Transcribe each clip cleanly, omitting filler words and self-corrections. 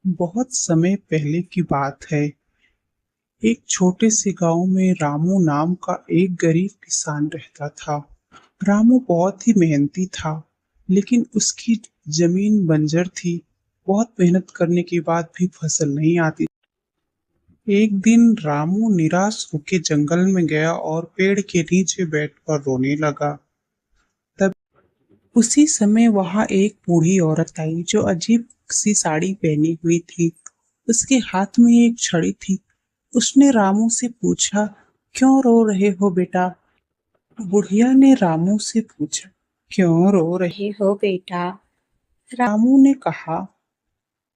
बहुत समय पहले की बात है। एक छोटे से गांव में रामू नाम का एक गरीब किसान रहता था। रामू बहुत ही मेहनती था, लेकिन उसकी जमीन बंजर थी। बहुत मेहनत करने के बाद भी फसल नहीं आती। एक दिन रामू निराश होकर जंगल में गया और पेड़ के नीचे बैठकर रोने लगा। तब उसी समय वहां एक बूढ़ी औरत आई जो अजीब सी साड़ी पहनी हुई थी। उसके हाथ में एक छड़ी थी। उसने रामू से पूछा, क्यों रो रहे हो बेटा? बुढ़िया ने रामू से पूछा, क्यों रो रहे हो बेटा? रामू ने कहा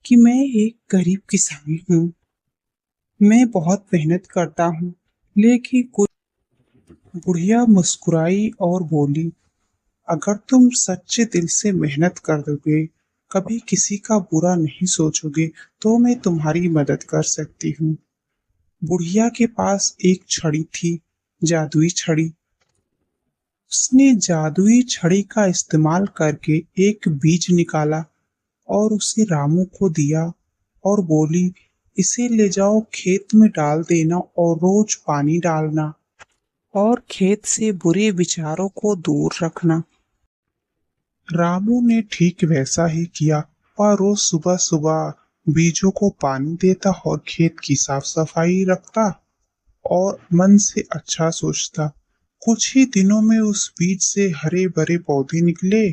कि मैं एक गरीब किसान हूँ। मैं बहुत मेहनत करता हूँ, लेकिन कुछ। बुढ़िया मुस्कुराई और बोली, अगर तुम सच्चे दिल से मेहनत कर दोगे, कभी किसी का बुरा नहीं सोचोगे, तो मैं तुम्हारी मदद कर सकती हूँ। बुढ़िया के पास एक छड़ी थी, जादुई छड़ी। उसने जादुई छड़ी का इस्तेमाल करके एक बीज निकाला और उसे रामू को दिया और बोली, इसे ले जाओ खेत में डाल देना और रोज पानी डालना और खेत से बुरे विचारों को दूर रखना। रामू ने ठीक वैसा ही किया। वह रोज सुबह सुबह बीजों को पानी देता और खेत की साफ सफाई रखता और मन से अच्छा सोचता। कुछ ही दिनों में उस बीज से हरे भरे पौधे निकले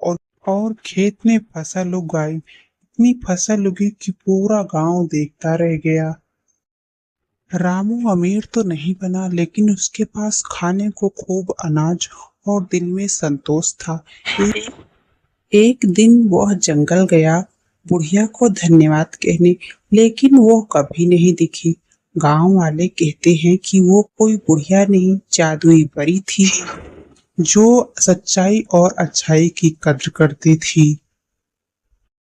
और खेत में फसल उगाई। इतनी फसल उगी कि पूरा गांव देखता रह गया। रामू अमीर तो नहीं बना, लेकिन उसके पास खाने को खूब अनाज और दिल में संतोष था। एक, एक दिन वह जंगल गया बुढ़िया को धन्यवाद कहने, लेकिन वो कभी नहीं दिखी। गांव वाले कहते हैं कि वो कोई बुढ़िया नहीं, जादुई परी थी जो सच्चाई और अच्छाई की कद्र करती थी।